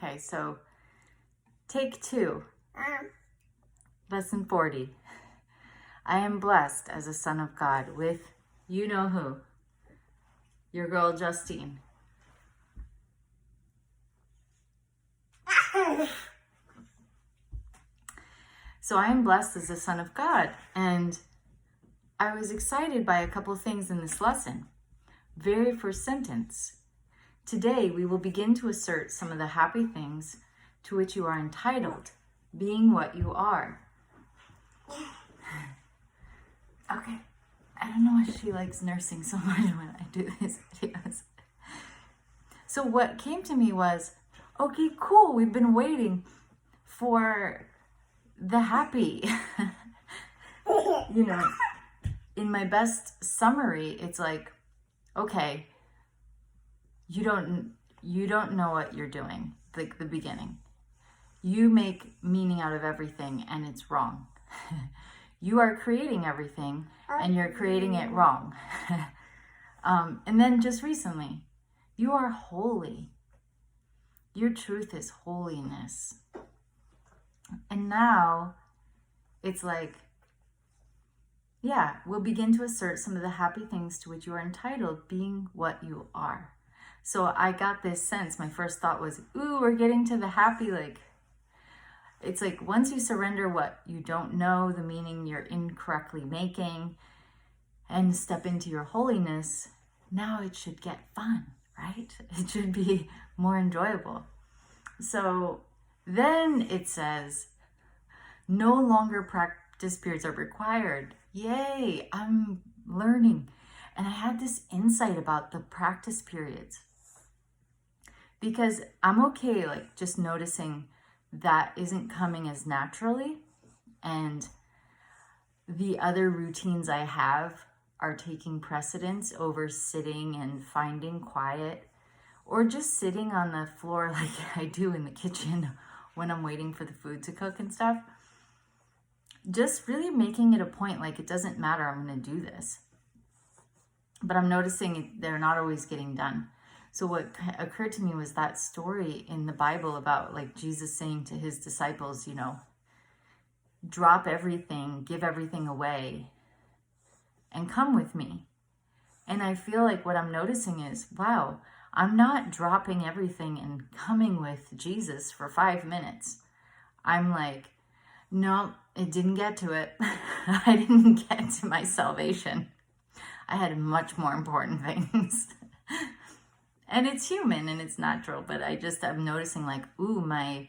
Okay, so take 2, lesson 40. I am blessed as a son of God with you know who, your girl Justine. So I am blessed as a son of God, and I was excited by a couple things in this lesson. Very first sentence. Today we will begin to assert some of the happy things to which you are entitled, being what you are. Okay, I don't know why she likes nursing so much when I do these videos. So what came to me was, okay, cool, we've been waiting for the happy. You know, in my best summary, it's like, okay, you don't know what you're doing, like the beginning. You make meaning out of everything and it's wrong. You are creating everything and you're creating it wrong. And then just recently, you are holy. Your truth is holiness. And now it's like, yeah, we'll begin to assert some of the happy things to which you are entitled, being what you are. So I got this sense, my first thought was, ooh, we're getting to the happy, like, it's like once you surrender what you don't know, the meaning you're incorrectly making, and step into your holiness, now it should get fun, right? It should be more enjoyable. So then it says, no longer practice periods are required. Yay, I'm learning. And I had this insight about the practice periods. Because I'm okay, like, just noticing that isn't coming as naturally, and the other routines I have are taking precedence over sitting and finding quiet, or just sitting on the floor like I do in the kitchen when I'm waiting for the food to cook and stuff. Just really making it a point, like, it doesn't matter, I'm going to do this. But I'm noticing they're not always getting done. So what occurred to me was that story in the Bible about, like, Jesus saying to his disciples, you know, drop everything, give everything away, and come with me. And I feel like what I'm noticing is, wow, I'm not dropping everything and coming with Jesus for 5 minutes. I'm like, no, it didn't get to it. I didn't get to my salvation. I had much more important things. And it's human and it's natural, but I'm noticing, like, ooh, my,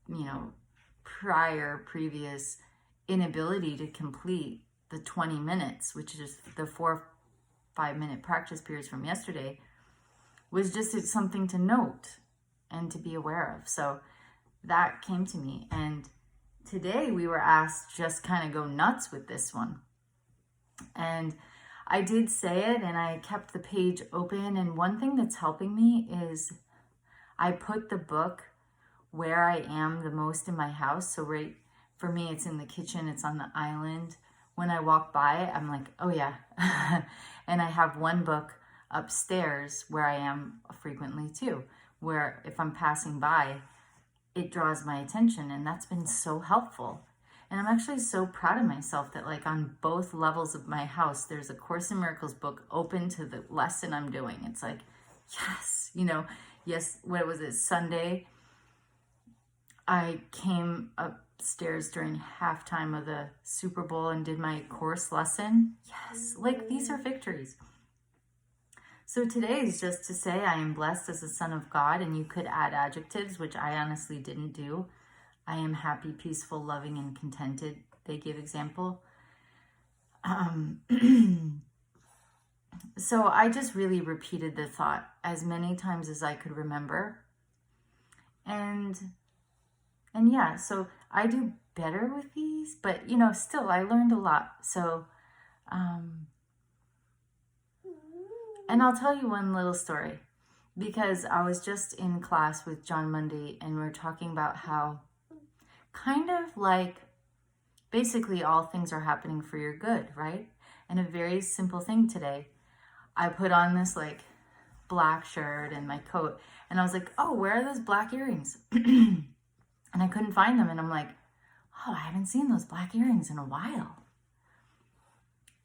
you know, previous inability to complete the 20 minutes, which is the 4-5 minute practice periods from yesterday, was just something to note and to be aware of. So that came to me. And today we were asked just kind of go nuts with this one. And I did say it, and I kept the page open. And one thing that's helping me is I put the book where I am the most in my house. So right, for me, it's in the kitchen, it's on the island. When I walk by, I'm like, oh yeah. And I have one book upstairs where I am frequently too, where if I'm passing by, it draws my attention, and that's been so helpful. And I'm actually so proud of myself that, like, on both levels of my house, there's a Course in Miracles book open to the lesson I'm doing. It's like, yes, you know, yes, what was it, Sunday? I came upstairs during halftime of the Super Bowl and did my course lesson. Yes, like, these are victories. So today is just to say I am blessed as a son of God, and you could add adjectives, which I honestly didn't do. I am happy, peaceful, loving, and contented. They give example. So I just really repeated the thought as many times as I could remember. And yeah, so I do better with these, but, you know, still I learned a lot. So, and I'll tell you one little story, because I was just in class with John Monday, and we were talking about how kind of like basically all things are happening for your good, right? And a very simple thing today, I put on this, like, black shirt and my coat. And I was like, oh, where are those black earrings? And I couldn't find them. And I'm like, oh, I haven't seen those black earrings in a while.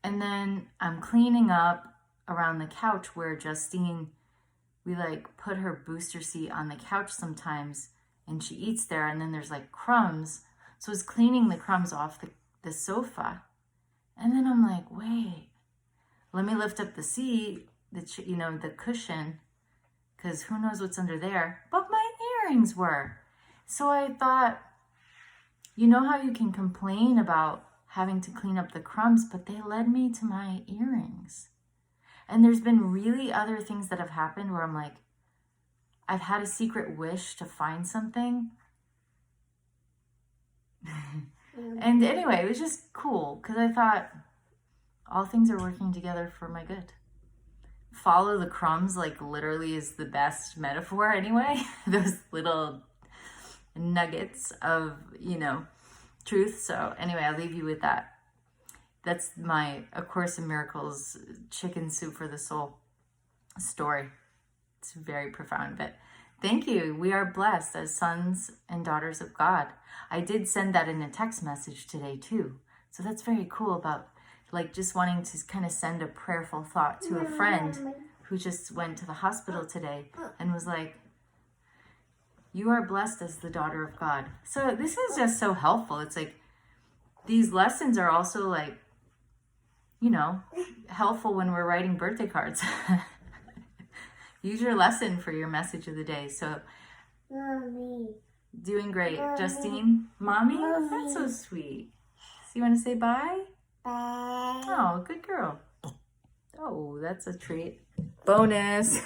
And then I'm cleaning up around the couch where Justine, we like put her booster seat on the couch sometimes and she eats there, and then there's like crumbs. So I was cleaning the crumbs off the sofa. And then I'm like, wait, let me lift up the seat, the cushion, because who knows what's under there. But my earrings were. So I thought, you know how you can complain about having to clean up the crumbs, but they led me to my earrings. And there's been really other things that have happened where I'm like, I've had a secret wish to find something. And anyway, it was just cool because I thought all things are working together for my good. Follow the crumbs, like literally is the best metaphor anyway. Those little nuggets of, truth. So anyway, I'll leave you with that. That's my A Course in Miracles chicken soup for the soul story. It's very profound, but thank you. We are blessed as sons and daughters of God. I did send that in a text message today too. So that's very cool about like just wanting to kind of send a prayerful thought to a friend who just went to the hospital today and was like, you are blessed as the daughter of God. So this is just so helpful. It's like these lessons are also like, helpful when we're writing birthday cards. Use your lesson for your message of the day. So, Mommy. Doing great. Mommy. Justine? Mommy? Mommy? That's so sweet. So you want to say bye? Bye. Oh, good girl. Oh, that's a treat. Bonus.